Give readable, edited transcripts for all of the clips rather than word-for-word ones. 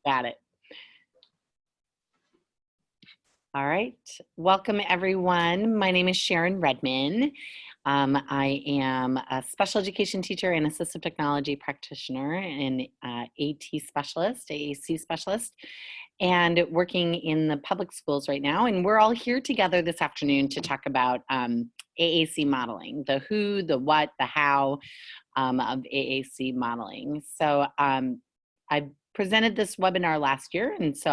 Got it. All right. Welcome, everyone. My name is Sharon Redman. I am a special education teacher and assistive technology practitioner and AT specialist, AAC specialist, and working in the public schools right now. And we're all here together this afternoon to talk about AAC modeling, the who, the what, the how of AAC modeling. So I presented this webinar last year, and so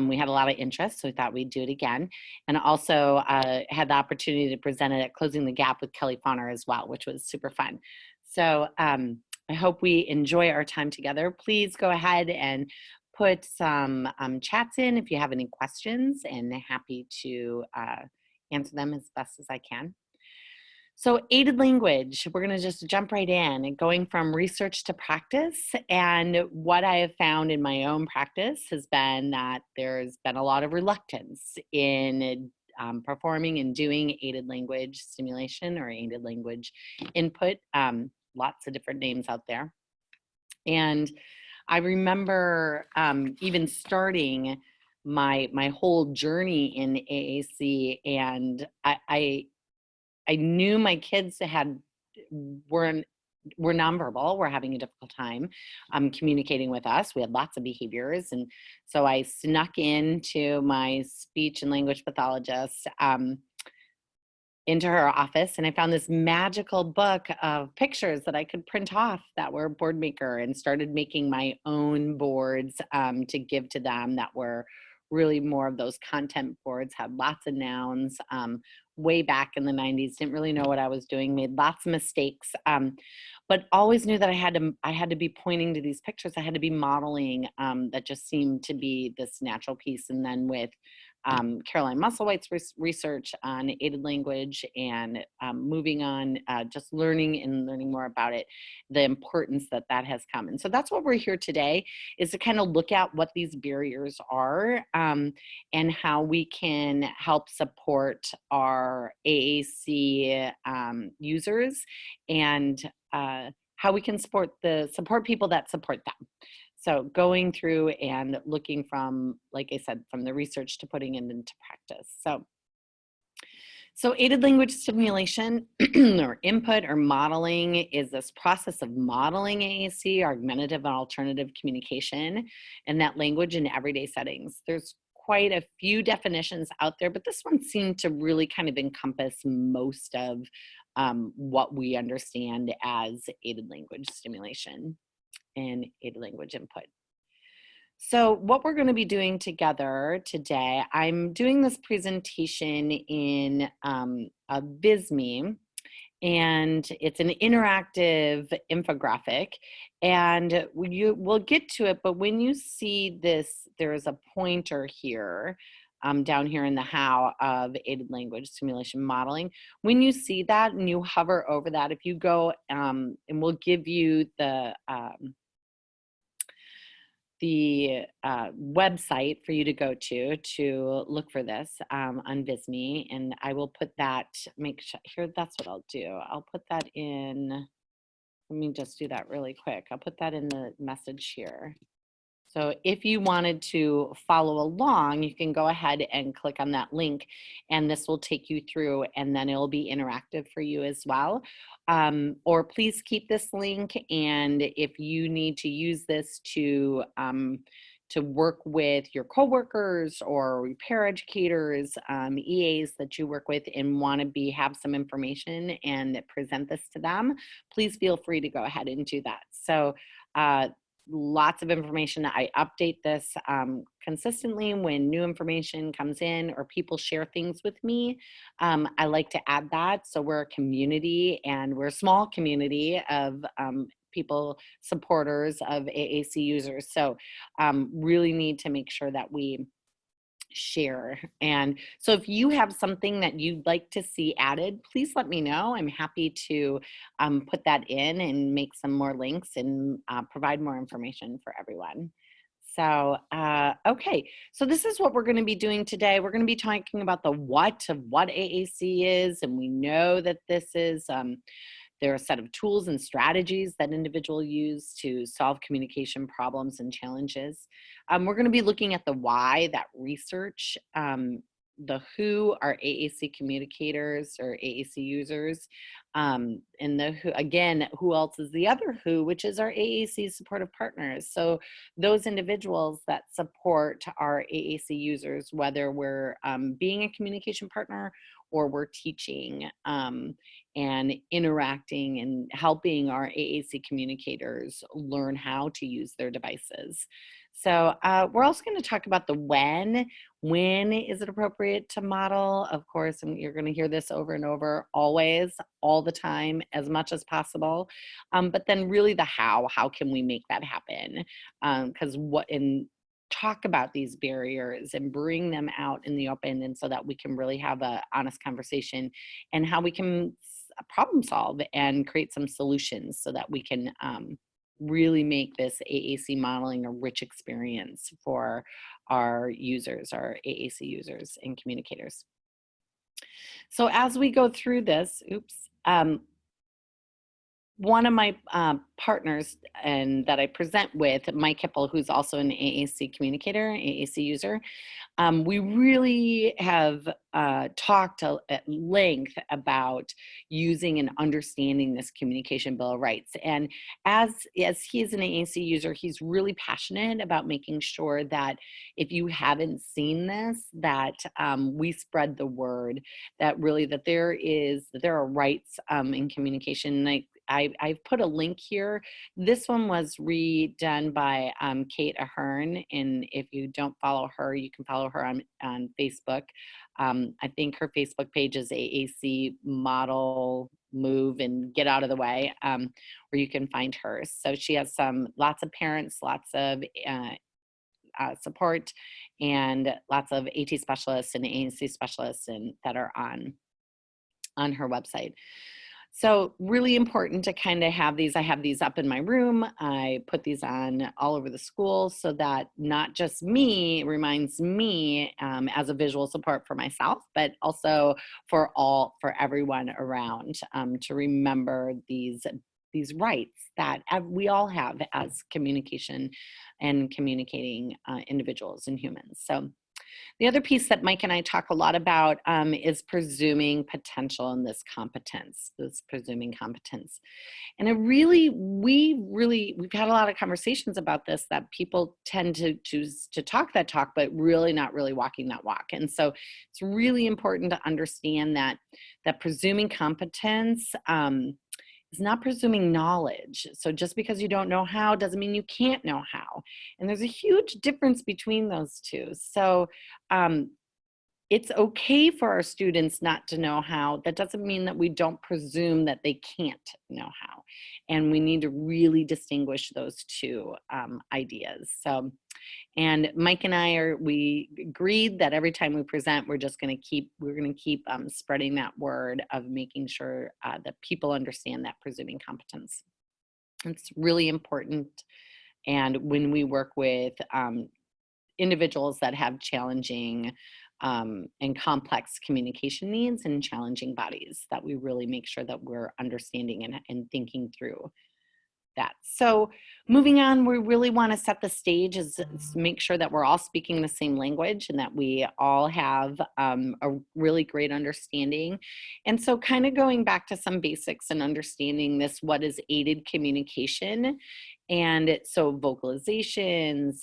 we had a lot of interest, so we thought we'd do it again. And also had the opportunity to present it at Closing the Gap with Kelly Fauner as well, which was super fun. So I hope we enjoy our time together. Please go ahead and put some chats in if you have any questions, and happy to answer them as best as I can. So aided language, we're going to just jump right in and going from research to practice. And what I have found in my own practice has been that there's been a lot of reluctance in performing and doing aided language stimulation or aided language input, lots of different names out there. And I remember even starting my whole journey in AAC, and I knew my kids were nonverbal, were having a difficult time communicating with us. We had lots of behaviors. And so I snuck into my speech and language pathologist into her office, and I found this magical book of pictures that I could print off that were board maker, and started making my own boards to give to them that were really more of those content boards, had lots of nouns. Way back in the 90s, didn't really know what I was doing, made lots of mistakes, but always knew that I had to be pointing to these pictures. I had to be modeling. That just seemed to be this natural piece. And then with Caroline Musselwhite's research on aided language, and moving on, just learning more about it, the importance that has come. And so that's what we're here today, is to kind of look at what these barriers are, and how we can help support our AAC users, and how we can support people that support them. So going through and looking from, like I said, from the research to putting it into practice. So aided language stimulation or input or modeling is this process of modeling AAC, augmentative and alternative communication, and that language in everyday settings. There's quite a few definitions out there, but this one seemed to really kind of encompass most of what we understand as aided language stimulation and aided language input. So what we're going to be doing together today, I'm doing this presentation in a Visme, and it's an interactive infographic, and we'll get to it, but when you see this, there's a pointer here down here in the how of aided language stimulation modeling. When you see that and you hover over that, if you go, and we'll give you the website for you to go to look for this on Visme, and I will put that, make sure, here, that's what I'll do. I'll put that in, let me just do that really quick. I'll put that in the message here. So if you wanted to follow along, you can go ahead and click on that link, and this will take you through, and then it'll be interactive for you as well. Or please keep this link, and if you need to use this to work with your coworkers or repair educators, EAs that you work with, and want to have some information and present this to them, please feel free to go ahead and do that. So lots of information. I update this consistently when new information comes in or people share things with me. I like to add that. So we're a community, and we're a small community of people, supporters of AAC users. So really need to make sure that we share. And so if you have something that you'd like to see added, please let me know. I'm happy to put that in and make some more links and provide more information for everyone. So, okay, so this is what we're going to be doing today. We're going to be talking about the what of what AAC is, and we know that this is There are a set of tools and strategies that individuals use to solve communication problems and challenges. We're going to be looking at the why, that research, the who are AAC communicators or AAC users, and the who, again, who else is the other who, which is our AAC supportive partners. So those individuals that support our AAC users, whether we're being a communication partner or we're teaching and interacting and helping our AAC communicators learn how to use their devices. So we're also going to talk about the when. When is it appropriate to model? Of course, and you're going to hear this over and over, always, all the time, as much as possible. But then really the how can we make that happen? Because talk about these barriers and bring them out in the open, and so that we can really have an honest conversation and how we can problem solve and create some solutions so that we can really make this AAC modeling a rich experience for our users, our AAC users and communicators. So as we go through this, one of my partners and that I present with, Mike Hipple, who's also an AAC communicator, AAC user, we really have talked at length about using and understanding this communication bill of rights. And as he is an AAC user, he's really passionate about making sure that if you haven't seen this, that we spread the word, that really that there are rights in communication. I've put a link here. This one was redone by Kate Ahern, and if you don't follow her, you can follow her on Facebook. I think her Facebook page is AAC Model Move and Get Out of the Way, where you can find her. So she has lots of parents, lots of support, and lots of AT specialists and AAC specialists that are on her website. So really important to kind of have these. I have these up in my room. I put these on all over the school so that not just me, it reminds me as a visual support for myself, but also for everyone around to remember these rights that we all have as communication and communicating individuals and humans. So the other piece that Mike and I talk a lot about is presuming potential in this competence, this presuming competence. And we've had a lot of conversations about this, that people tend to choose to talk that talk, but really not really walking that walk. And so it's really important to understand that presuming competence is not presuming knowledge. So just because you don't know how doesn't mean you can't know how. And there's a huge difference between those two. So it's okay for our students not to know how. That doesn't mean that we don't presume that they can't know how. And we need to really distinguish those two ideas. So, and Mike and we agreed that every time we present, we're going to keep spreading that word of making sure that people understand that presuming competence. It's really important. And when we work with individuals that have challenging and complex communication needs and challenging bodies, that we really make sure that we're understanding and thinking through that. So moving on, we really want to set the stage is make sure that we're all speaking the same language and that we all have a really great understanding. And so kind of going back to some basics and understanding this, what is aided communication? And so vocalizations,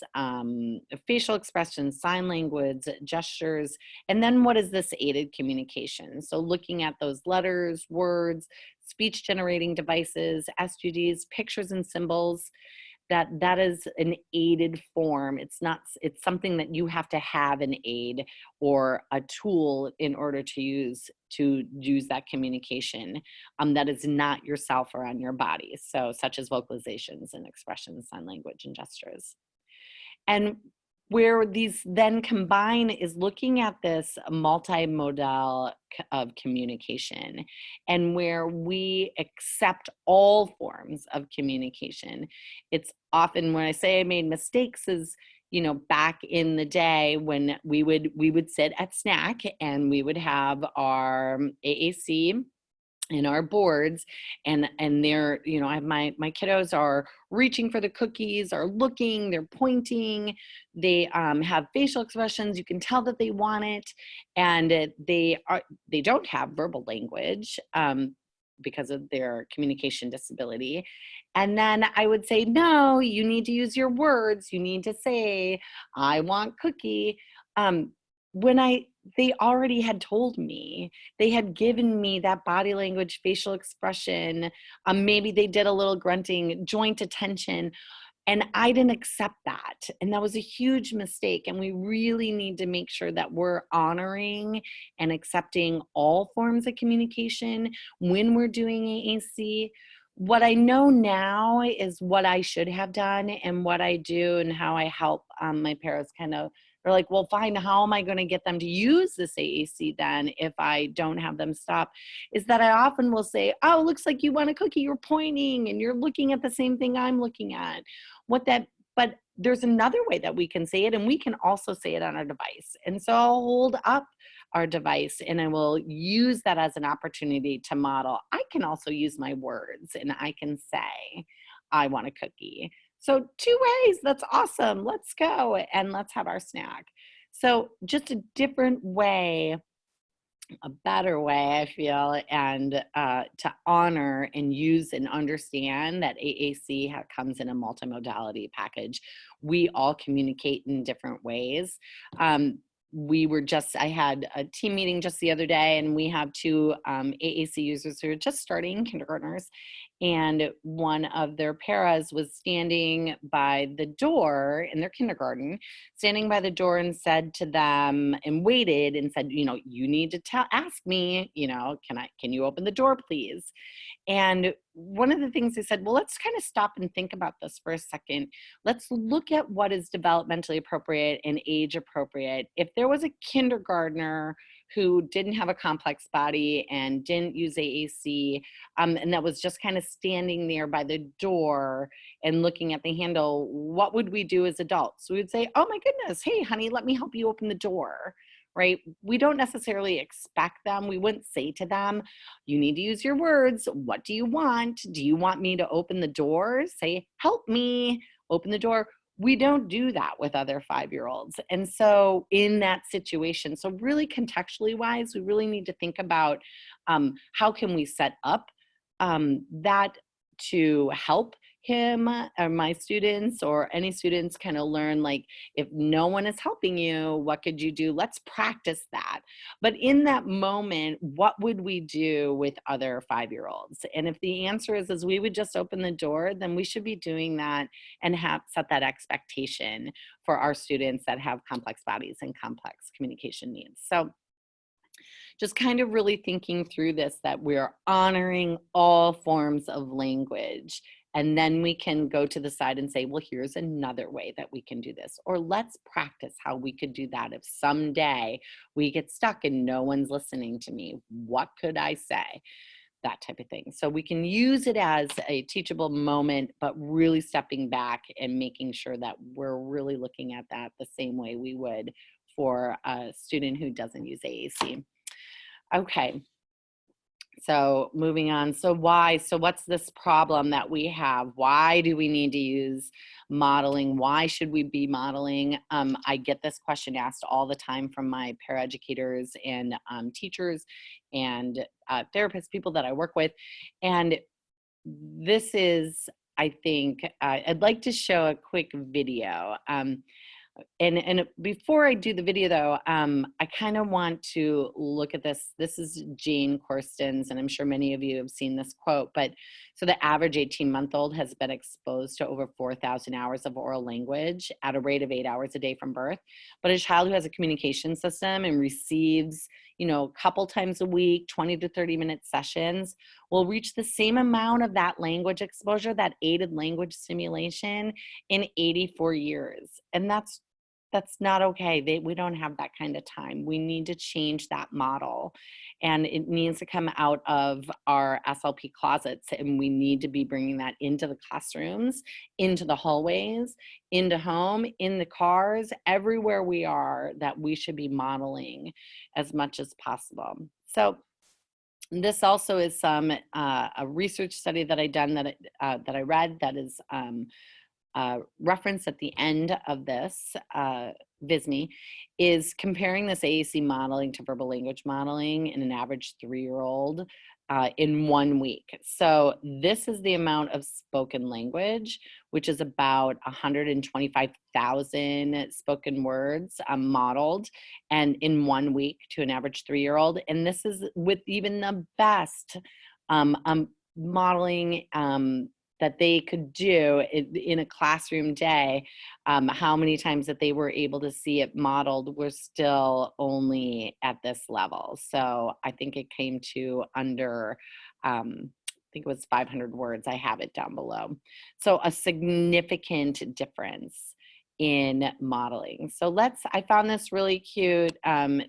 facial expressions, sign language, gestures, and then what is this aided communication? So looking at those letters, words, speech generating devices, SUDs, pictures and symbols, that is an aided form. It's something that you have to have an aid or a tool in order to use that communication that is not yourself or on your body. So such as vocalizations and expressions, sign language and gestures. And where these then combine is looking at this multimodal of communication, and where we accept all forms of communication. It's often, when I say I made mistakes, is back in the day when we would sit at snack and we would have our AAC in our boards, and they're, I have my kiddos are reaching for the cookies, are looking, they're pointing, they have facial expressions, you can tell that they want it, and they don't have verbal language because of their communication disability. And then I would say, no, you need to use your words, you need to say, I want cookie. When they already had told me, they had given me that body language, facial expression. Maybe they did a little grunting, joint attention, and I didn't accept that. And that was a huge mistake. And we really need to make sure that we're honoring and accepting all forms of communication when we're doing AAC. What I know now is what I should have done and what I do and how I help my parents kind of. They're like, well, fine, how am I going to get them to use this AAC then if I don't have them stop? Is that I often will say, oh, it looks like you want a cookie, you're pointing and you're looking at the same thing I'm looking at. But there's another way that we can say it, and we can also say it on our device. And so I'll hold up our device and I will use that as an opportunity to model. I can also use my words and I can say, I want a cookie. So 2 ways, that's awesome. Let's go and let's have our snack. So just a different way, a better way, I feel, and to honor and use and understand that AAC comes in a multimodality package. We all communicate in different ways. I had a team meeting just the other day, and we have two AAC users who are just starting, kindergartners, and one of their paras was standing by the door in their kindergarten, standing by the door and said to them and waited and said, you need to ask me, can you open the door, please? And one of the things they said, well, let's kind of stop and think about this for a second. Let's look at what is developmentally appropriate and age appropriate. If there was a kindergartner who didn't have a complex body and didn't use AAC, and that was just kind of standing there by the door and looking at the handle, what would we do as adults? We would say, oh my goodness, hey, honey, let me help you open the door. Right? We don't necessarily expect them. We wouldn't say to them, you need to use your words. What do you want? Do you want me to open the door? Say, help me open the door. We don't do that with other 5-year-olds. And so in that situation, so really contextually wise, we really need to think about how can we set up that to help him or my students or any students kind of learn, like, if no one is helping you, what could you do? Let's practice that. But in that moment, what would we do with other 5-year-olds? And if the answer is we would just open the door, then we should be doing that and have set that expectation for our students that have complex bodies and complex communication needs. So just kind of really thinking through this, that we're honoring all forms of language. And then we can go to the side and say, well, here's another way that we can do this. Or let's practice how we could do that. If someday we get stuck and no one's listening to me, what could I say? That type of thing. So we can use it as a teachable moment, but really stepping back and making sure that we're really looking at that the same way we would for a student who doesn't use AAC. Okay, so moving on. So what's this problem that we have? Why do we need to use modeling? Why should we be modeling? I get this question asked all the time from my paraeducators and teachers and therapists, people that I work with. And this is, I think, I'd like to show a quick video. And before I do the video though, I kind of want to look at this. This is Jane Corsten's, and I'm sure many of you have seen this quote, but so the average 18-month-old has been exposed to over 4,000 hours of oral language at a rate of 8 hours a day from birth. But a child who has a communication system and receives, a couple times a week, 20 to 30 minute sessions will reach the same amount of that language exposure, that aided language stimulation, in 84 years. And that's not okay. We don't have that kind of time. We need to change that model, and it needs to come out of our SLP closets, and we need to be bringing that into the classrooms, into the hallways, into home, in the cars, everywhere we are, that we should be modeling as much as possible. So This also is some a research study that I done that I read that is referenced at the end of this VISME, is comparing this AAC modeling to verbal language modeling in an average 3-year-old in 1 week. So this is the amount of spoken language, which is about 125,000 spoken words modeled, and in 1 week to an average 3-year-old. And this is with even the best modeling that they could do in a classroom day. How many times that they were able to see it modeled were still only at this level. So I think it came to under, I think it was 500 words. I have it down below. So a significant difference in modeling. So I found this really cute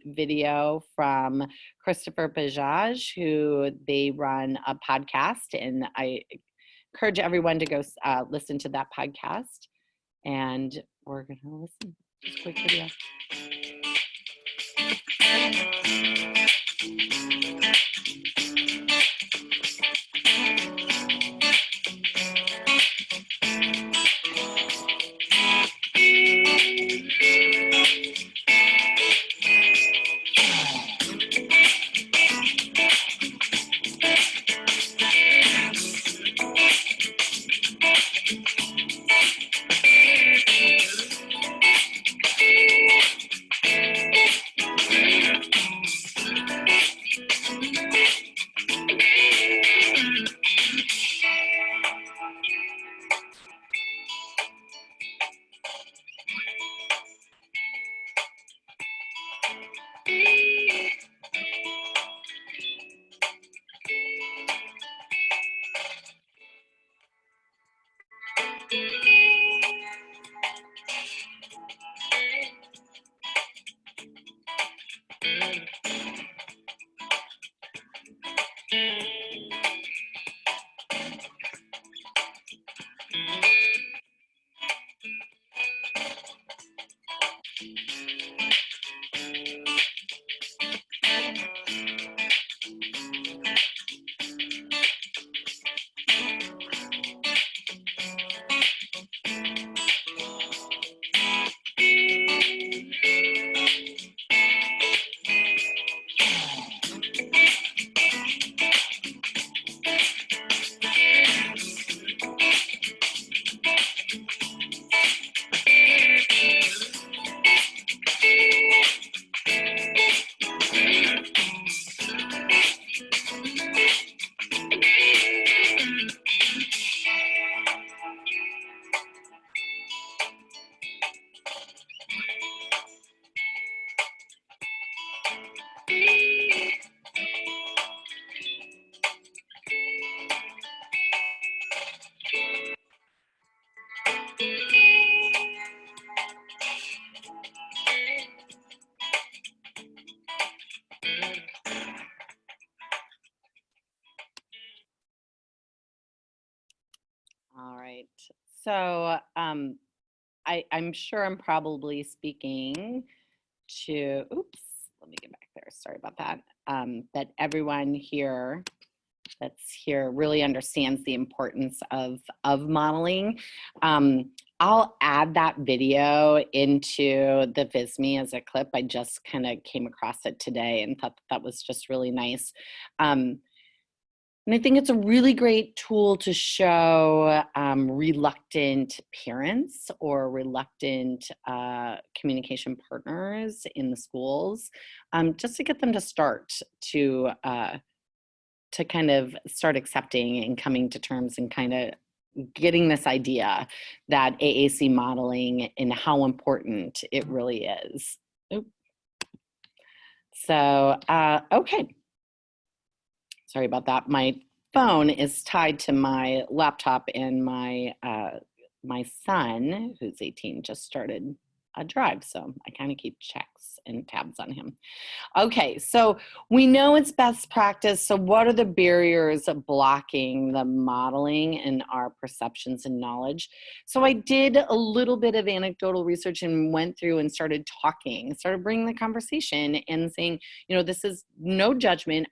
video from Christopher Bajaj, who they run a podcast, and I encourage everyone to go listen to that podcast. And we're going to listen. Just a quick video. All right. So I'm sure I'm probably speaking to, oops, let me get back there. Sorry about that. That everyone here that's here really understands the importance of modeling. I'll add that video into the VISME as a clip. I just kind of came across it today and thought that was just really nice. And I think it's a really great tool to show reluctant parents or reluctant communication partners in the schools, just to get them to start to kind of start accepting and coming to terms and kind of getting this idea that AAC modeling and how important it really is. Oop. So, okay. Sorry about that. My phone is tied to my laptop, and my my son, who's 18, just started drive. So I kind of keep checks and tabs on him. Okay, so we know it's best practice. So what are the barriers of blocking the modeling in our perceptions and knowledge? So I did a little bit of anecdotal research and went through and started talking, started bringing the conversation and saying, you know, this is no judgment.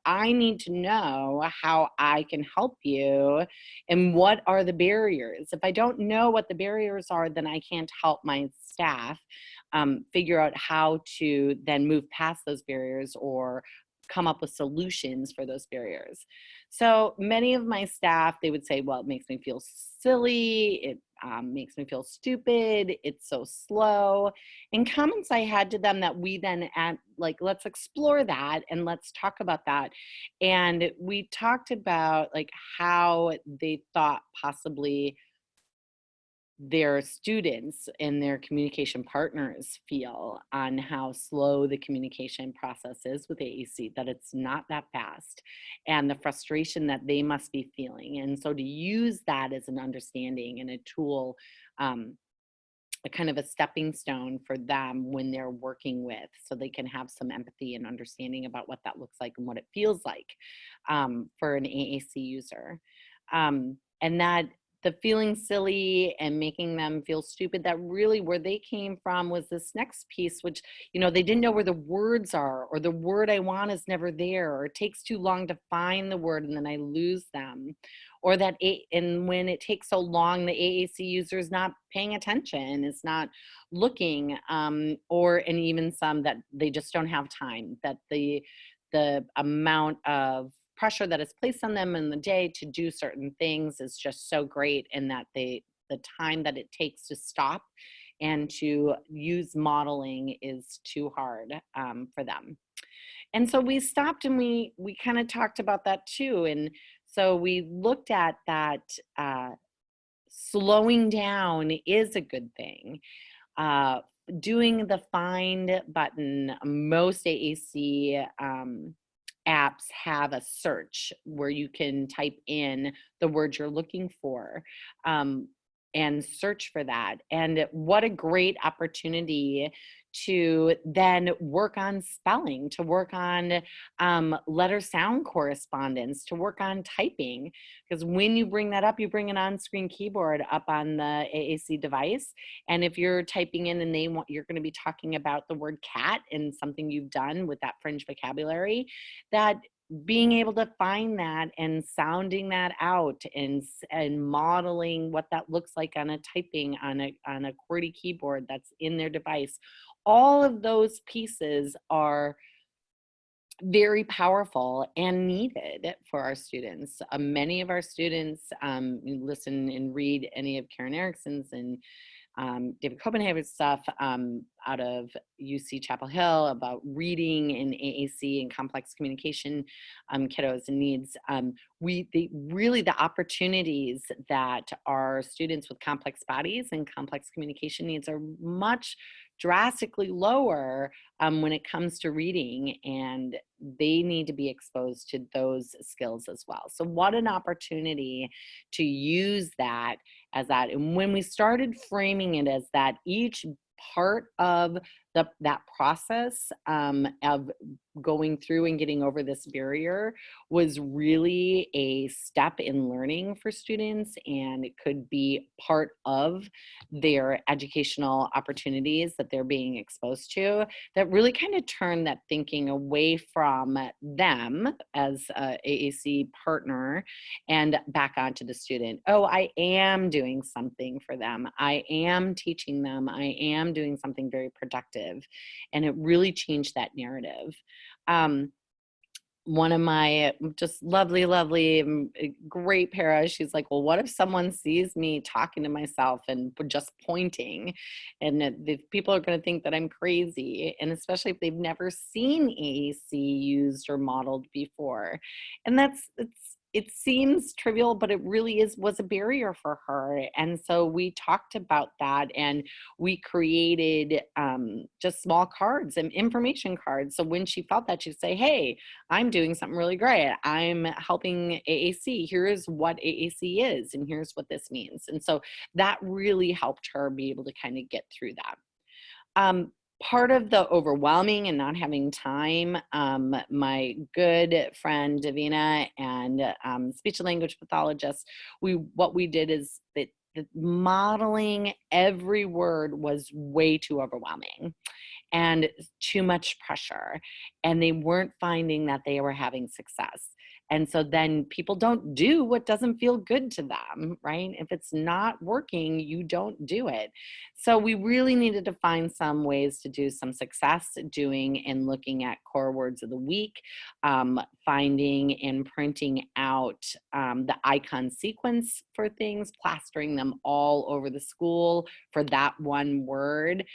I need to know how I can help you and what are the barriers. If I don't know what the barriers are, then I can't help my staff figure out how to then move past those barriers or come up with solutions for those barriers. So many of my staff, they would say, well, it makes me feel silly. It makes me feel stupid. It's so slow. And comments I had to them that we then add, like, let's explore that and let's talk about that. And we talked about like how they thought possibly their students and their communication partners feel on how slow the communication process is with AAC, that it's not that fast, and the frustration that they must be feeling. And so to use that as an understanding and a tool, a kind of a stepping stone for them when they're working with, so they can have some empathy and understanding about what that looks like and what it feels like for an AAC user. And that the feeling silly and making them feel stupid, that really where they came from was this next piece, which, you know, they didn't know where the words are, or the word I want is never there, or it takes too long to find the word and then I lose them. Or that, and when it takes so long, the AAC user is not paying attention, is not looking, or, and even some that they just don't have time, that the amount of pressure that is placed on them in the day to do certain things is just so great, and that the time that it takes to stop and to use modeling is too hard for them. And so we stopped and we kind of talked about that too. And so we looked at that slowing down is a good thing. Doing the find button, most AAC apps have a search where you can type in the word you're looking for and search for that. And what a great opportunity to then work on spelling, to work on letter sound correspondence, to work on typing. Because when you bring that up, you bring an on-screen keyboard up on the AAC device. And if you're typing in and you're going to be talking about the word cat and something you've done with that fringe vocabulary, that being able to find that and sounding that out and modeling what that looks like on a typing on a QWERTY keyboard that's in their device, all of those pieces are very powerful and needed for our students. Many of our students listen and read any of Karen Erickson's and David Copenhagen's stuff out of UC Chapel Hill about reading in AAC and complex communication kiddos and needs. The opportunities that our students with complex bodies and complex communication needs are much drastically lower when it comes to reading, and they need to be exposed to those skills as well. So what an opportunity to use that as that. And when we started framing it as that, each part of that process of going through and getting over this barrier was really a step in learning for students, and it could be part of their educational opportunities that they're being exposed to, that really kind of turned that thinking away from them as a AAC partner and back onto the student. Oh, I am doing something for them. I am teaching them. I am doing something very productive. And it really changed that narrative. One of my just lovely, great para, she's like, well, what if someone sees me talking to myself and just pointing, and the people are going to think that I'm crazy, and especially if they've never seen AAC used or modeled before. And it seems trivial, but it really was a barrier for her. And so we talked about that, and we created just small cards and information cards. So when she felt that, she'd say, hey, I'm doing something really great. I'm helping AAC. Here is what AAC is, and here's what this means. And so that really helped her be able to kind of get through that. Part of the overwhelming and not having time, my good friend Davina and speech and language pathologist, what we did is that modeling every word was way too overwhelming and too much pressure, and they weren't finding that they were having success. And so then people don't do what doesn't feel good to them, right? If it's not working, you don't do it. So we really needed to find some ways to do some success doing and looking at core words of the week, finding and printing out the icon sequence for things, plastering them all over the school for that one word,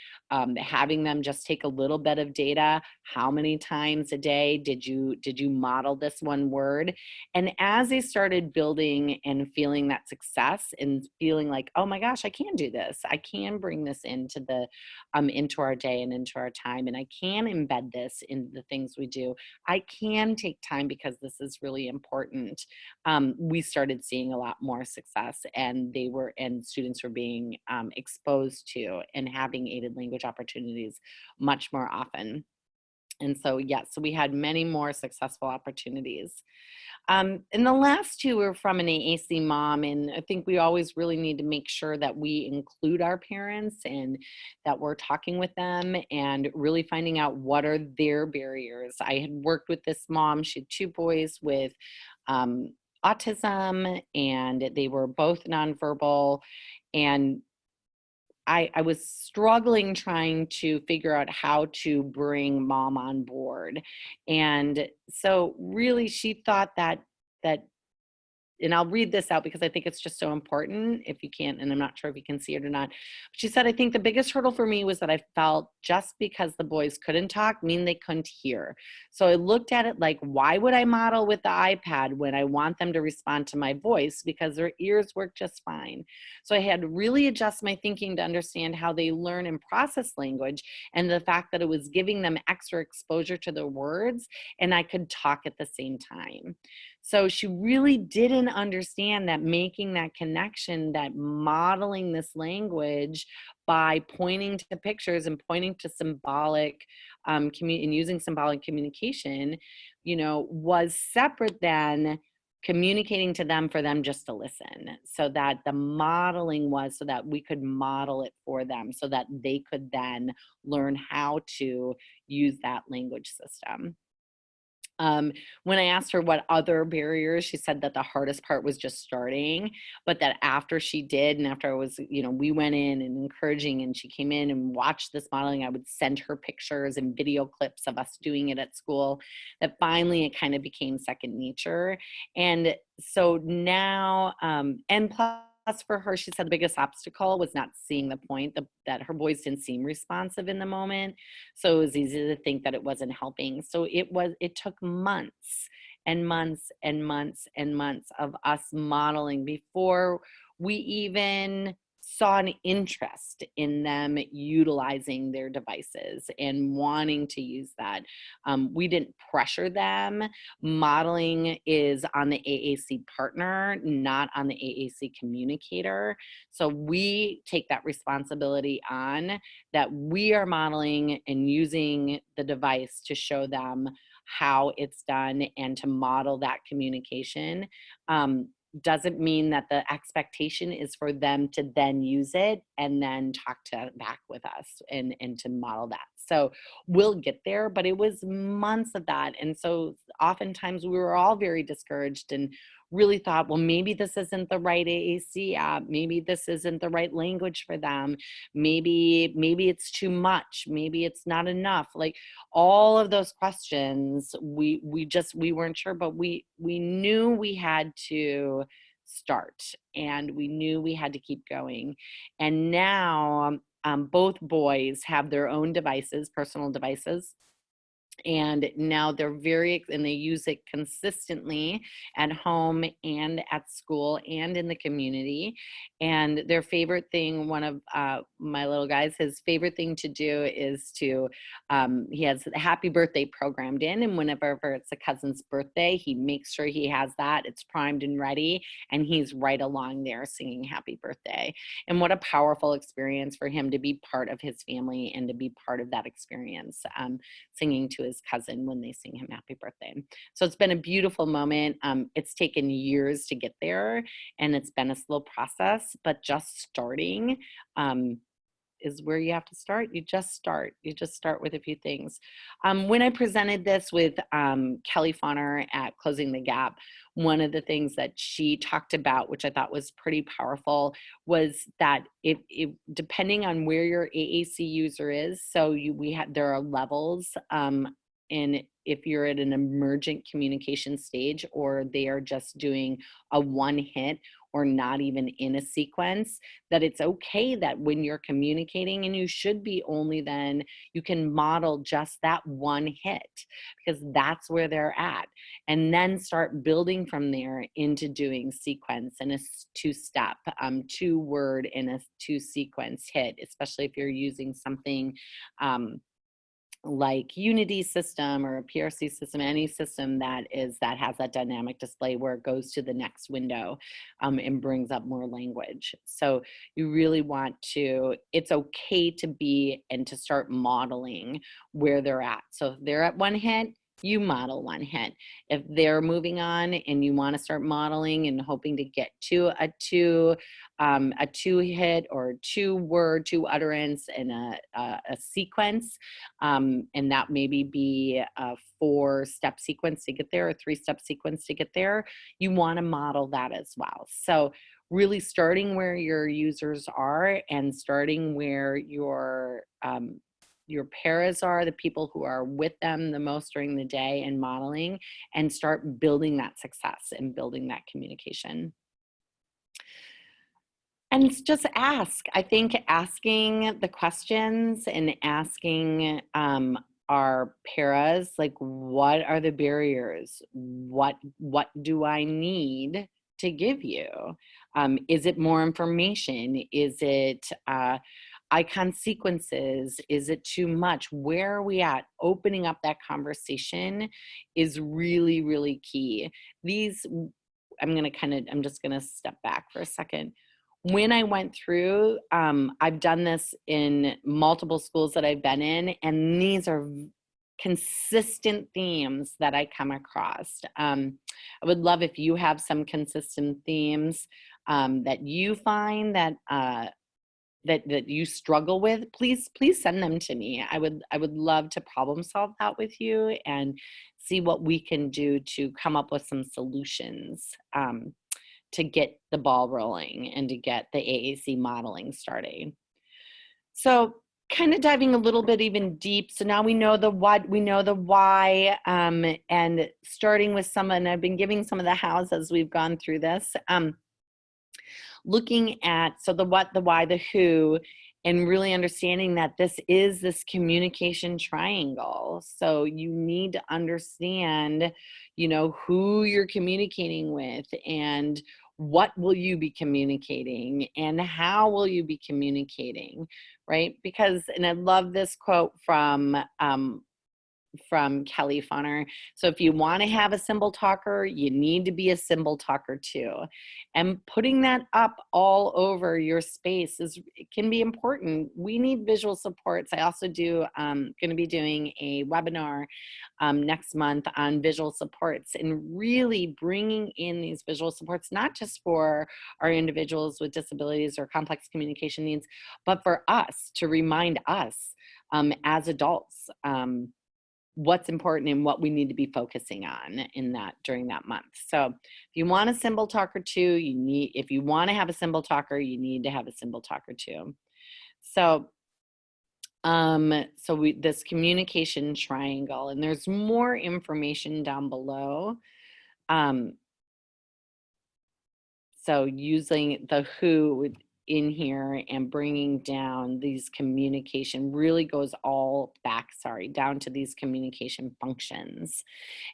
having them just take a little bit of data. How many times a day did you model this one word? And as they started building and feeling that success and feeling like, oh my gosh, I can do this, I can bring this into the into our day and into our time, and I can embed this in the things we do, I can take time because this is really important. We started seeing a lot more success, and students were being exposed to and having aided language opportunities much more often. And so, yes, so we had many more successful opportunities. And the last two were from an AAC mom, and I think we always really need to make sure that we include our parents and that we're talking with them and really finding out what are their barriers. I had worked with this mom. She had two boys with um, autism, and they were both nonverbal. And I was struggling trying to figure out how to bring mom on board. And so really she thought that and I'll read this out because I think it's just so important if you can't, and I'm not sure if you can see it or not. She said, I think the biggest hurdle for me was that I felt just because the boys couldn't talk mean they couldn't hear. So I looked at it like, why would I model with the iPad when I want them to respond to my voice? Because their ears work just fine. So I had to really adjust my thinking to understand how they learn and process language, and the fact that it was giving them extra exposure to the words and I could talk at the same time. So she really didn't understand that making that connection, that modeling this language by pointing to pictures and pointing to symbolic and using symbolic communication, was separate than communicating to them for them just to listen. So that the modeling was so that we could model it for them so that they could then learn how to use that language system. When I asked her what other barriers, she said that the hardest part was just starting, but that after she did, and after I was, we went in and encouraging, and she came in and watched this modeling, I would send her pictures and video clips of us doing it at school, that finally it kind of became second nature. And so now, and plus, for her, she said the biggest obstacle was not seeing the point that her boys didn't seem responsive in the moment. So it was easy to think that it wasn't helping. So it took months and months and months and months of us modeling before we even saw an interest in them utilizing their devices and wanting to use that. We didn't pressure them. Modeling is on the AAC partner, not on the AAC communicator. So we take that responsibility on, that we are modeling and using the device to show them how it's done and to model that communication. Doesn't mean that the expectation is for them to then use it and then talk back with us and to model that. So we'll get there, but it was months of that. And so oftentimes we were all very discouraged and really thought, well, maybe this isn't the right AAC app. Maybe this isn't the right language for them. Maybe it's too much. Maybe it's not enough. Like all of those questions, we weren't sure, but we knew we had to start, and we knew we had to keep going. And now both boys have their own devices, personal devices, And now they're and they use it consistently at home and at school and in the community. And their favorite thing, one of my little guys, his favorite thing to do is he has the happy birthday programmed in. And whenever it's a cousin's birthday, he makes sure he has that. It's primed and ready. And he's right along there singing happy birthday. And what a powerful experience for him to be part of his family and to be part of that experience. Singing to his cousin when they sing him happy birthday. So it's been a beautiful moment. It's taken years to get there, and it's been a slow process, but just starting is where you have to start. You just start with a few things. When I presented this with Kelly Fauner at Closing the Gap, one of the things that she talked about, which I thought was pretty powerful, was that depending on where your AAC user is, so there are levels, and if you're at an emergent communication stage, or they are just doing a one hit or not even in a sequence, that it's okay that when you're communicating, and you should be only then, you can model just that one hit, because that's where they're at. And then start building from there into doing sequence and a two-step, two-word and a two-sequence hit, especially if you're using something like Unity system or a PRC system, any system that has that dynamic display where it goes to the next window and brings up more language. So you really want to, it's okay to be and to start modeling where they're at. So if they're at one hit, you model one hit. If they're moving on and you want to start modeling and hoping to get to a two hit or two utterance and a sequence, and that maybe be a 4-step sequence to get there, or 3-step sequence to get there, you want to model that as well. So really starting where your users are and starting where your paras are, the people who are with them the most during the day, and modeling, and start building that success and building that communication. And just ask. I think asking the questions and asking our paras, like, what are the barriers? What do I need to give you? Is it more information? Is it icon sequences? Is it too much? Where are we at? Opening up that conversation is really, really key. I'm just gonna step back for a second. When I went through, I've done this in multiple schools that I've been in, and these are consistent themes that I come across. I would love if you have some consistent themes that you find that you struggle with. Please send them to me. I would love to problem solve that with you and see what we can do to come up with some solutions to get the ball rolling and to get the AAC modeling starting. So kind of diving a little bit even deep. So now we know the what, we know the why, and starting with and I've been giving some of the hows as we've gone through this. Looking at, so the what, the why, the who, and really understanding that this is this communication triangle. So you need to understand, who you're communicating with, and what will you be communicating, and how will you be communicating, right? Because, and I love this quote from Kelly Fauner. So if you want to have a symbol talker, you need to be a symbol talker too. And putting that up all over your space can be important. We need visual supports. I also going to be doing a webinar next month on visual supports, and really bringing in these visual supports, not just for our individuals with disabilities or complex communication needs, but for us, to remind us as adults what's important and what we need to be focusing on during that month. So if you want a symbol talker too, if you want to have a symbol talker, you need to have a symbol talker too. So this communication triangle, and there's more information down below. So using the who in here and bringing down these communication really goes back, sorry, down to these communication functions.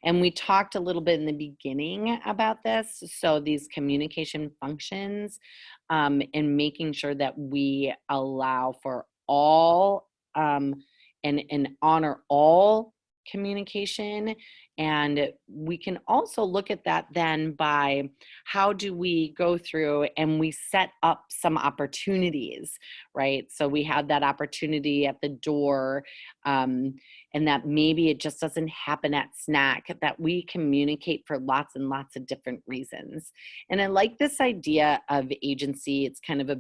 And we talked a little bit in the beginning about this. So these communication functions, and making sure that we allow for all, and honor all communication. And we can also look at that then by how do we go through and we set up some opportunities, right? So we have that opportunity at the door, and that maybe it just doesn't happen at snack, that we communicate for lots and lots of different reasons. And I like this idea of agency. It's kind of a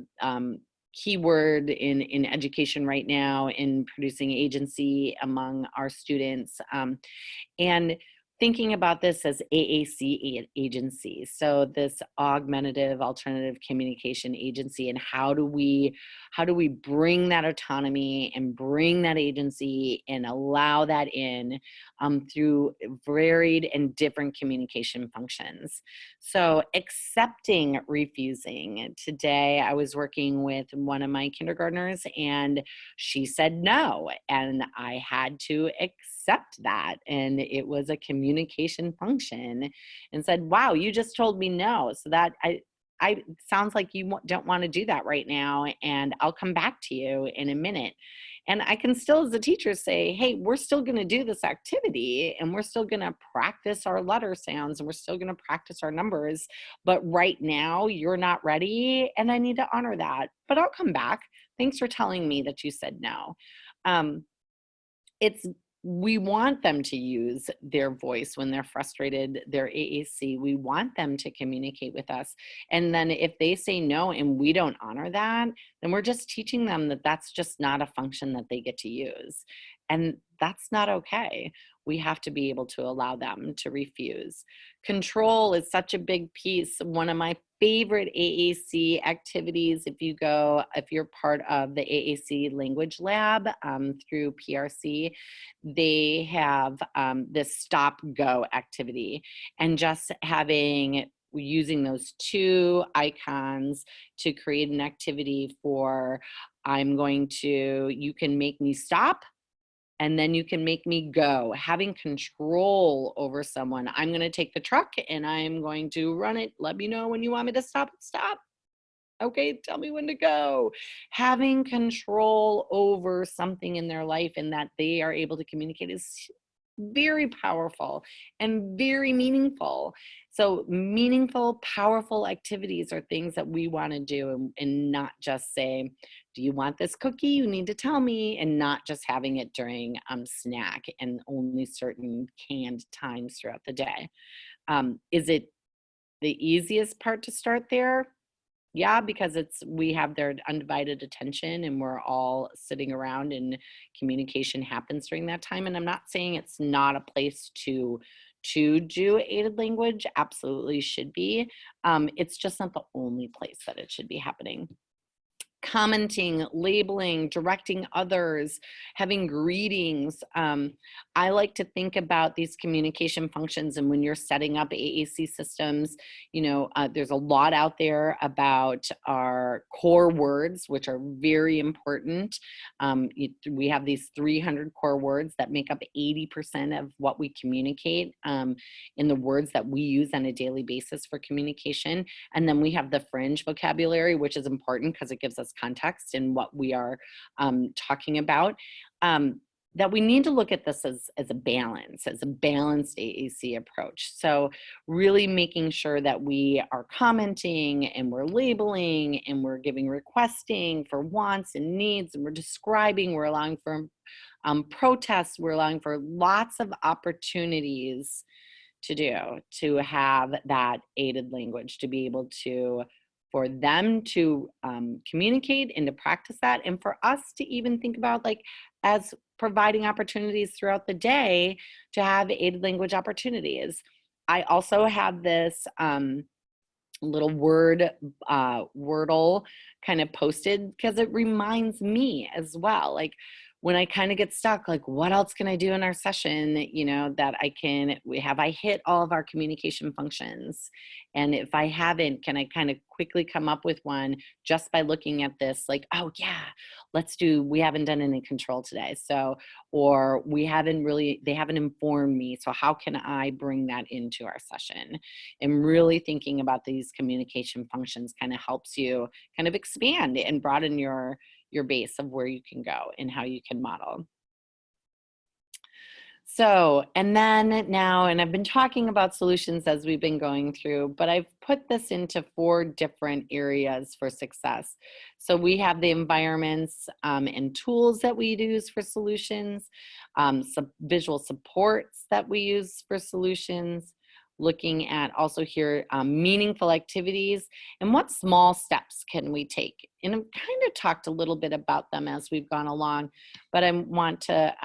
keyword in education right now, in producing agency among our students. And thinking about this as AAC agency, so this augmentative alternative communication agency, and how do we bring that autonomy and bring that agency and allow that in, through varied and different communication functions. So accepting refusing. Today I was working with one of my kindergartners and she said no, and I had to accept that. And it was a communication function, and said, wow, you just told me no. So that I sounds like you don't want to do that right now, and I'll come back to you in a minute. And I can still, as a teacher, say, hey, we're still going to do this activity, and we're still going to practice our letter sounds, and we're still going to practice our numbers. But right now, you're not ready, and I need to honor that. But I'll come back. Thanks for telling me that you said no. We want them to use their voice when they're frustrated, their AAC. We want them to communicate with us. And then if they say no and we don't honor that, then we're just teaching them that that's just not a function that they get to use. And that's not okay. We have to be able to allow them to refuse. Control is such a big piece. One of my favorite AAC activities, if you're part of the AAC language lab through PRC, they have this stop go activity, and just using those two icons to create an activity for, you can make me stop, and then you can make me go. Having control over someone. I'm going to take the truck and I'm going to run it. Let me know when you want me to stop. Okay, tell me when to go. Having control over something in their life and that they are able to communicate is very powerful and very meaningful. So meaningful, powerful activities are things that we want to do, and not just say, do you want this cookie? You need to tell me, and not just having it during snack and only certain canned times throughout the day. Is it the easiest part to start there? Yeah, because we have their undivided attention and we're all sitting around and communication happens during that time. And I'm not saying it's not a place to do aided language. Absolutely should be. It's just not the only place that it should be happening. Commenting, labeling, directing others, having greetings. I like to think about these communication functions, and when you're setting up AAC systems, there's a lot out there about our core words, which are very important. We have these 300 core words that make up 80% of what we communicate in the words that we use on a daily basis for communication. And then we have the fringe vocabulary, which is important because it gives us context in what we are talking about. That we need to look at this as a balanced AAC approach. So really making sure that we are commenting and we're labeling and we're giving requesting for wants and needs, and we're describing, we're allowing for protests, we're allowing for lots of opportunities to have that aided language, to be able for them to communicate and to practice that, and for us to even think about, like, as providing opportunities throughout the day to have aided language opportunities. I also have this little Wordle kind of posted because it reminds me as well. Like, when I kind of get stuck, like, what else can I do in our session, that have I hit all of our communication functions? And if I haven't, can I kind of quickly come up with one just by looking at this, like, oh yeah, we haven't done any control today. So, or they haven't informed me. So how can I bring that into our session? And really thinking about these communication functions kind of helps you kind of expand and broaden your base of where you can go and how you can model. So, and then now, and I've been talking about solutions as we've been going through, but I've put this into 4 different areas for success. So we have the environments and tools that we use for solutions, some visual supports that we use for solutions, looking at also here meaningful activities and what small steps can we take. And I've kind of talked a little bit about them as we've gone along, but I want to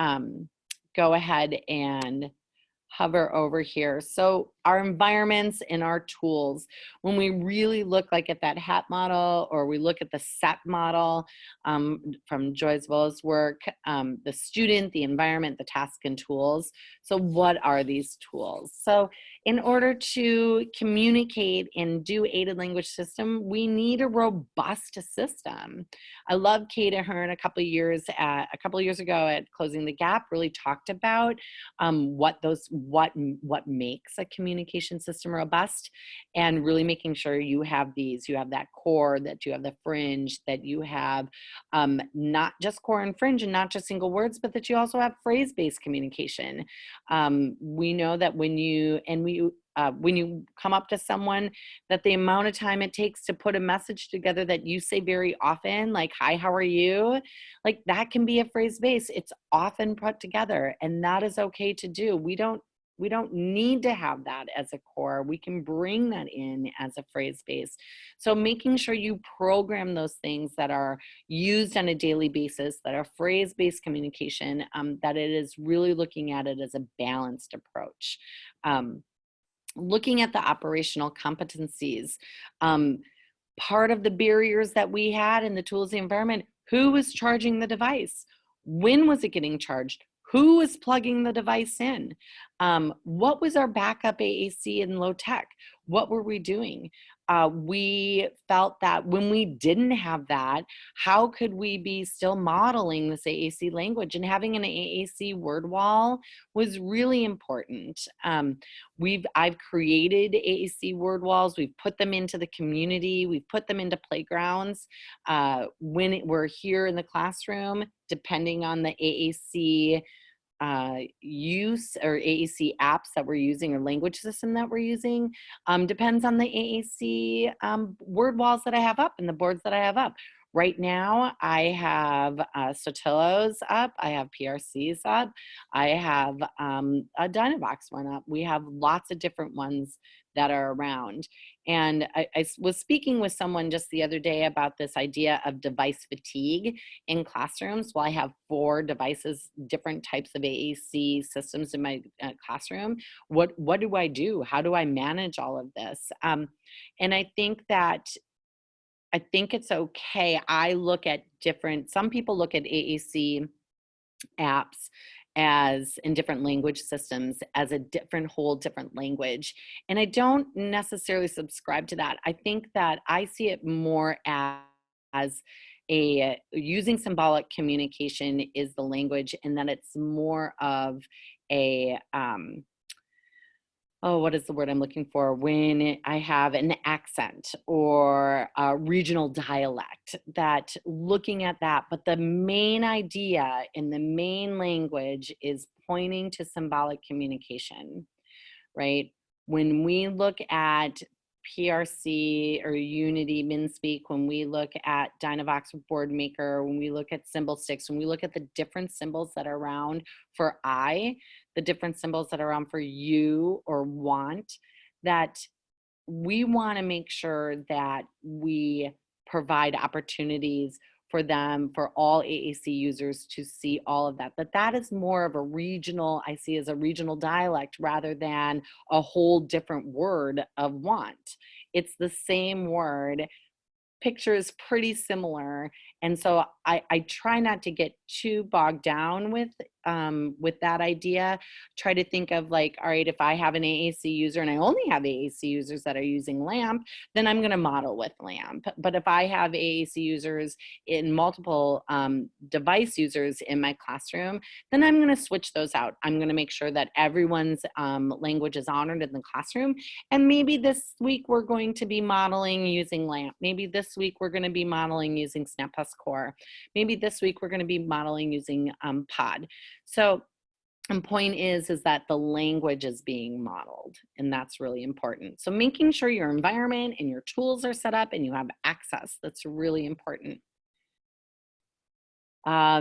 go ahead and hover over here. So our environments and our tools, when we really look like at that HAT model, or we look at the SET model from Joy Zwola's work, the student, the environment, the task, and tools. So what are these tools? So in order to communicate and do aided language system, we need a robust system. I love Kate Ahern a couple of years ago at Closing the Gap really talked about what makes a communication system robust, and really making sure you have that core, that you have the fringe, that you have not just core and fringe and not just single words, but that you also have phrase-based communication. We know that when you come up to someone, that the amount of time it takes to put a message together that you say very often, like, hi, how are you? Like, that can be a phrase base. It's often put together, and that is okay to do. We don't need to have that as a core. We can bring that in as a phrase base. So making sure you program those things that are used on a daily basis, that are phrase-based communication, that it is really looking at it as a balanced approach. Looking at the operational competencies, part of the barriers that we had in the tools, the environment, who was charging the device? When was it getting charged? Who was plugging the device in? What was our backup AAC in low tech? What were we doing? We felt that when we didn't have that, how could we be still modeling this AAC language? And having an AAC word wall was really important. I've created AAC word walls. We've put them into the community. We've put them into playgrounds. When we're here in the classroom, depending on the AAC use or AAC apps that we're using or language system that we're using, depends on the AAC word walls that I have up and the boards that I have up. Right now, I have Sotillo's up, I have PRC's up, I have a Dynavox one up. We have lots of different ones that are around. And I was speaking with someone just the other day about this idea of device fatigue in classrooms. Well, I have 4 devices, different types of AAC systems in my classroom. What do I do? How do I manage all of this? And I think it's okay. Some people look at AAC apps as in different language systems as a whole different language. And I don't necessarily subscribe to that. I think that I see it more as using symbolic communication is the language, and that it's more of a, what is the word I'm looking for? When I have an accent or a regional dialect, that looking at that, but the main idea in the main language is pointing to symbolic communication, right? When we look at PRC or Unity, MinSpeak, when we look at Dynavox BoardMaker, when we look at symbol sticks, when we look at the different symbols that are around for I, the different symbols that are around for you or want, that we want to make sure that we provide opportunities for all AAC users to see all of that. But that is more of a regional, I see as a regional dialect rather than a whole different word of want. It's the same word. Picture is pretty similar, And so I try not to get too bogged down with that idea. Try to think of like, all right, if I have an AAC user and I only have AAC users that are using LAMP, then I'm going to model with LAMP. But if I have AAC users in multiple device users in my classroom, then I'm going to switch those out. I'm going to make sure that everyone's language is honored in the classroom. And maybe this week we're going to be modeling using LAMP. Maybe this week we're going to be modeling using SNAP+ Core. Maybe this week we're going to be modeling using POD. So the point is that the language is being modeled, and that's really important. So making sure your environment and your tools are set up and you have access, that's really important.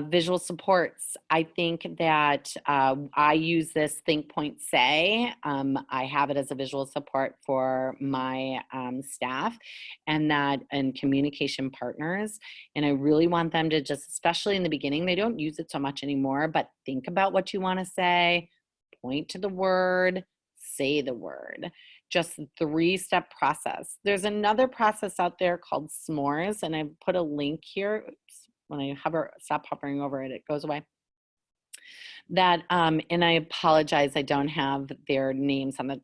Visual supports. I think that I use this Think, Point, Say. I have it as a visual support for my staff and communication partners. And I really want them to just, especially in the beginning, they don't use it so much anymore, but think about what you want to say, point to the word, say the word. Just a 3-step process. There's another process out there called s'mores, and I've put a link here. Oops. When I stop hovering over it, it goes away. That, and I apologize, I don't have their names on the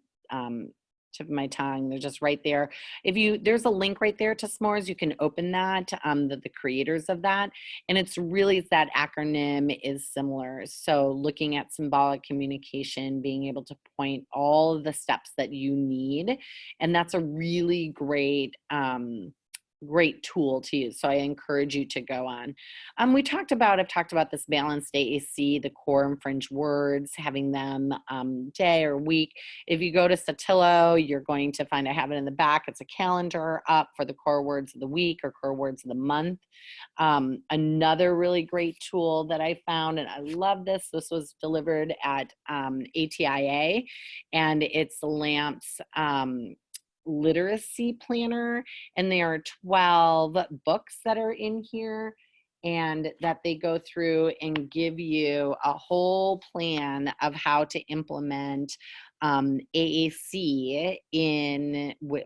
tip of my tongue. They're just right there. There's a link right there to s'mores. You can open that, the creators of that. And it's really that acronym is similar. So looking at symbolic communication, being able to point all of the steps that you need. And that's a really great, great tool to use. So I encourage you to go on. I've talked about this balanced AAC, the core and fringe words, having them day or week. If you go to Satillo, you're going to find I have it in the back. It's a calendar up for the core words of the week or core words of the month. Another really great tool that I found, and I love this, this was delivered at ATIA, and it's LAMP's literacy planner, and there are 12 books that are in here, and that they go through and give you a whole plan of how to implement AAC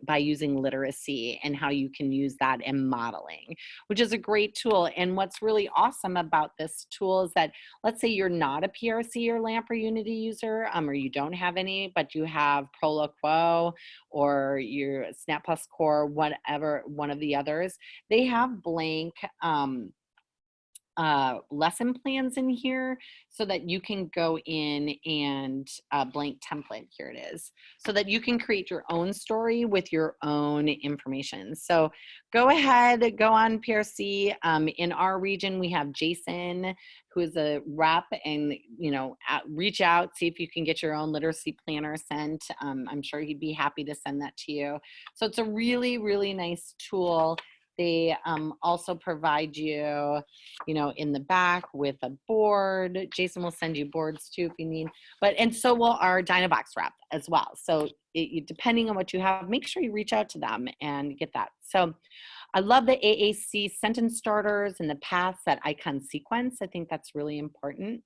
by using literacy, and how you can use that in modeling, which is a great tool. And what's really awesome about this tool is that, let's say you're not a PRC or LAMP or Unity user, or you don't have any, but you have Proloquo or your SNAP+ Core, whatever, one of the others, they have blank lesson plans in here, so that you can go in and blank template, here it is, so that you can create your own story with your own information. So go ahead, go on PRC. In our region, we have Jason, who is a rep, and reach out, see if you can get your own literacy planner sent. I'm sure he'd be happy to send that to you. So it's a really, really nice tool. They also provide you, in the back with a board. Jason will send you boards too if you need, and so will our Dynabox rep as well. So depending on what you have, make sure you reach out to them and get that. So I love the AAC sentence starters and the paths, that icon sequence. I think that's really important.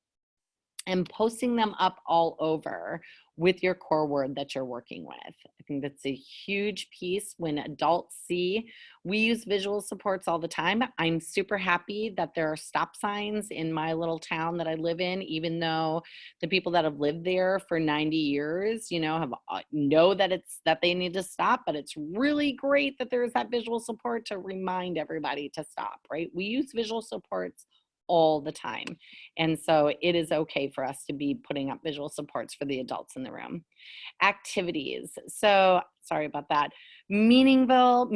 And posting them up all over with your core word that you're working with. I think that's a huge piece when adults see. We use visual supports all the time. I'm super happy that there are stop signs in my little town that I live in, even though the people that have lived there for 90 years, know that they need to stop, but it's really great that there's that visual support to remind everybody to stop, right? We use visual supports all the time. And so it is okay for us to be putting up visual supports for the adults in the room. Activities. So sorry about that. Meaningful,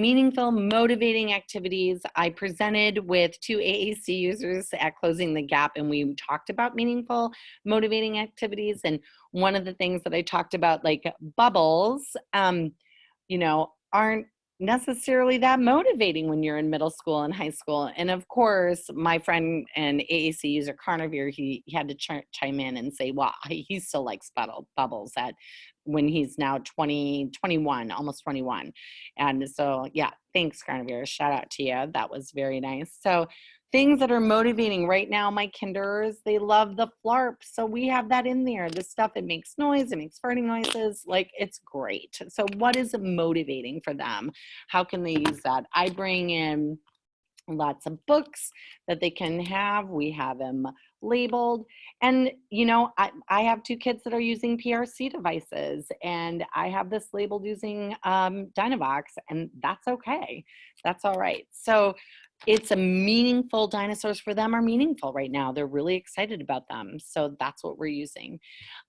motivating activities. I presented with 2 AAC users at Closing the Gap, and we talked about meaningful, motivating activities. And one of the things that I talked about, like bubbles, aren't necessarily that motivating when you're in middle school and high school. And of course, my friend and AAC user Carnivore, he had to chime in and say, well, he still likes bubbles when he's now 21, almost 21. And so, yeah, thanks, Carnivore. Shout out to you. That was very nice. So things that are motivating right now, my kinders, they love the flarp. So we have that in there. The stuff that makes noise, it makes farting noises, like it's great. So what is motivating for them? How can they use that? I bring in lots of books that they can have. We have them labeled. And, you know, I have 2 kids that are using PRC devices, and I have this labeled using Dynavox, and that's okay. That's all right. So it's a meaningful, dinosaurs for them are meaningful right now. They're really excited about them. So that's what we're using.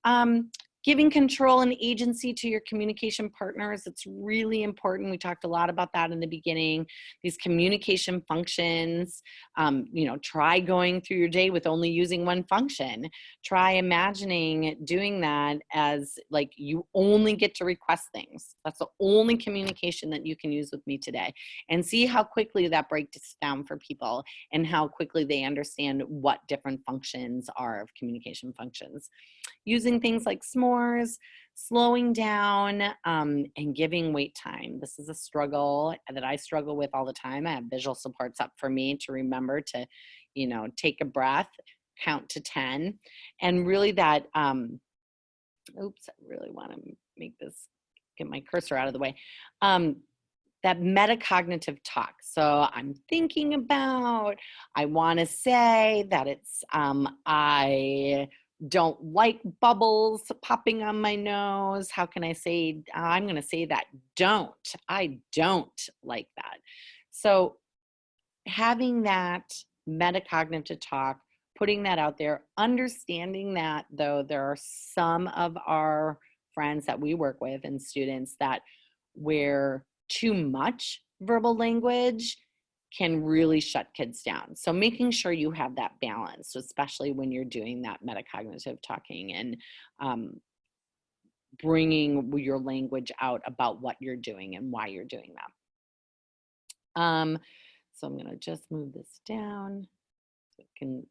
Um, Giving control and agency to your communication partners, it's really important. We talked a lot about that in the beginning. These communication functions, you know, try going through your day with only using one function. Try imagining doing that as like you only get to request things. That's the only communication that you can use with me today. And see how quickly that breaks down for people and how quickly they understand what different functions are of communication functions. Using things like s'mores, slowing down, and giving wait time. This is a struggle that I struggle with all the time. I have visual supports up for me to remember to, you know, take a breath, count to 10, and really that, oops, I really want to make this, get my cursor out of the way. That metacognitive talk. So I'm thinking about, I want to say that it's, I don't like bubbles popping on my nose. How can I say, I'm going to say that I don't like that. So having that metacognitive talk, putting that out there, understanding that though there are some of our friends that we work with and students that where too much verbal language can really shut kids down. So making sure you have that balance, especially when you're doing that metacognitive talking and bringing your language out about what you're doing and why you're doing that. So I'm going to just move this down so it can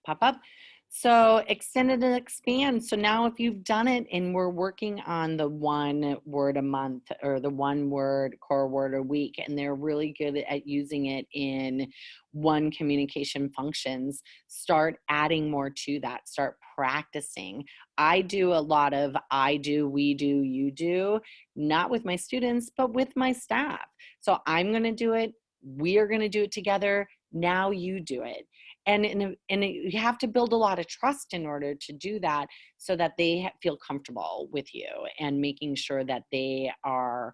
pop up. So extend and expand. So now if you've done it and we're working on the 1 word a month or the 1 word core word a week, and they're really good at using it in 1 communication functions, start adding more to that. Start practicing. I do a lot of I do, we do, you do, not with my students, but with my staff. So I'm going to do it. We are going to do it together. Now you do it. And you have to build a lot of trust in order to do that so that they feel comfortable with you and making sure that they are,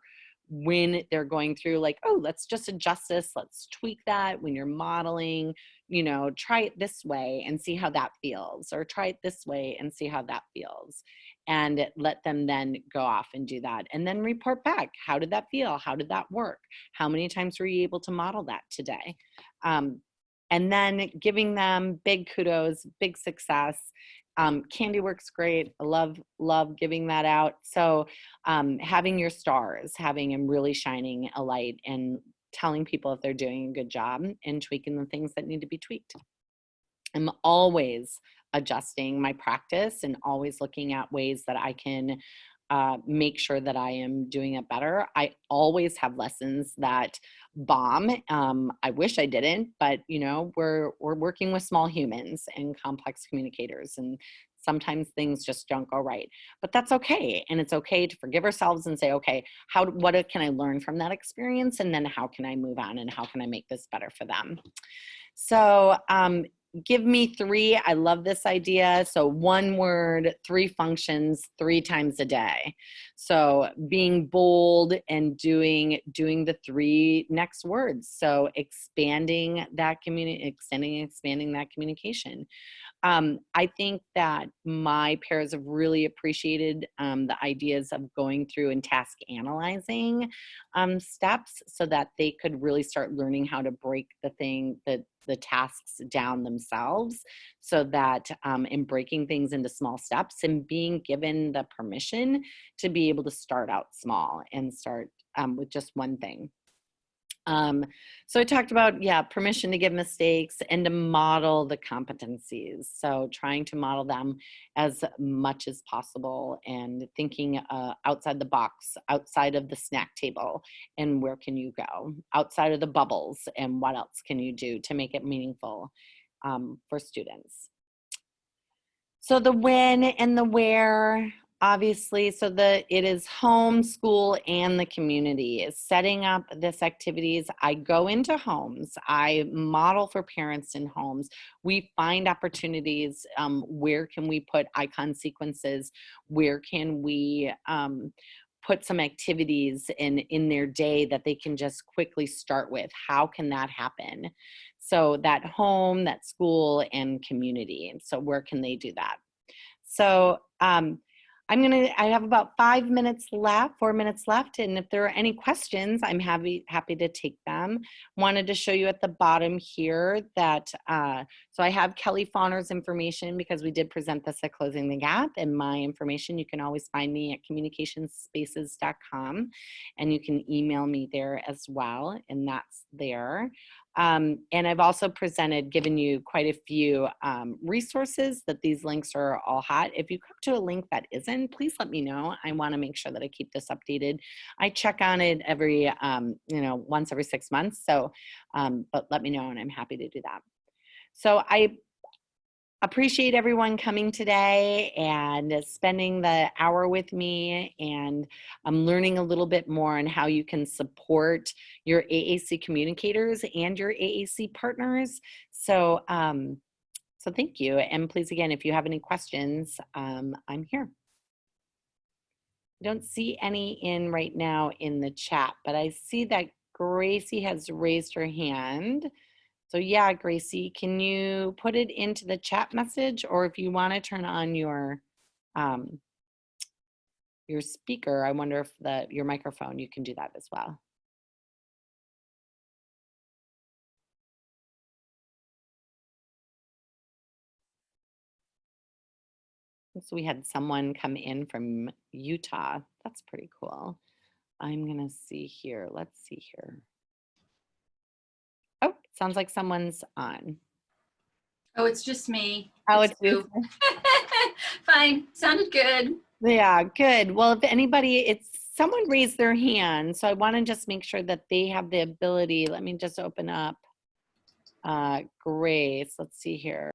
when they're going through like, oh, let's just adjust this, let's tweak that when you're modeling, you know, try it this way and see how that feels, or try it this way and see how that feels. And let them then go off and do that. And then report back. How did that feel? How did that work? How many times were you able to model that today? And then giving them big kudos, big success. Candy works great. I love giving that out. So having your stars, having them really shining a light and telling people if they're doing a good job and tweaking the things that need to be tweaked. I'm always adjusting my practice and always looking at ways that I can make sure that I am doing it better. I always have lessons that bomb. I wish I didn't, but you know, we're working with small humans and complex communicators, and sometimes things just don't go right. But that's okay, and it's okay to forgive ourselves and say, okay, what can I learn from that experience, and then how can I move on, and how can I make this better for them? So give me 3. I love this idea. So 1 word, 3 functions, 3 times a day. So being bold and doing the 3 next words. So expanding that extending and expanding that communication. I think that my pairs have really appreciated the ideas of going through and task analyzing steps so that they could really start learning how to break the tasks down themselves, so that in breaking things into small steps and being given the permission to be able to start out small and start with just one thing. So I talked about, permission to give mistakes and to model the competencies. So trying to model them as much as possible and thinking outside the box, outside of the snack table, and where can you go? Outside of the bubbles, and what else can you do to make it meaningful for students? So the when and the where, obviously, so it is home, school, and the community. Is setting up this activities. I go into homes. I model for parents in homes. We find opportunities. Where can we put icon sequences? Where can we put some activities in their day that they can just quickly start with? How can that happen? So that home, that school, and community. And so where can they do that? So I have about 5 minutes left, 4 minutes left. And if there are any questions, I'm happy to take them. Wanted to show you at the bottom here that, so I have Kelly Fauner's information because we did present this at Closing the Gap, and my information, you can always find me at communicationspaces.com, and you can email me there as well, and that's there. And I've also given you quite a few resources that these links are all hot. If you come to a link that isn't, please let me know. I want to make sure that I keep this updated. I check on it every, once every 6 months. So, but let me know, and I'm happy to do that. So I appreciate everyone coming today and spending the hour with me, and I'm learning a little bit more on how you can support your AAC communicators and your AAC partners. So, so thank you. And please, again, if you have any questions, I'm here. I don't see any in right now in the chat, but I see that Gracie has raised her hand. So yeah, Gracie, can you put it into the chat message, or if you want to turn on your speaker, I wonder if your microphone, you can do that as well. So we had someone come in from Utah. That's pretty cool. I'm gonna see here. Let's see here. Oh, sounds like someone's on. Oh, it's just me. Oh, it's you. Fine. Sounded good. Yeah, good. Well, if anybody, someone raised their hand, so I want to just make sure that they have the ability. Let me just open up Grace. Let's see here.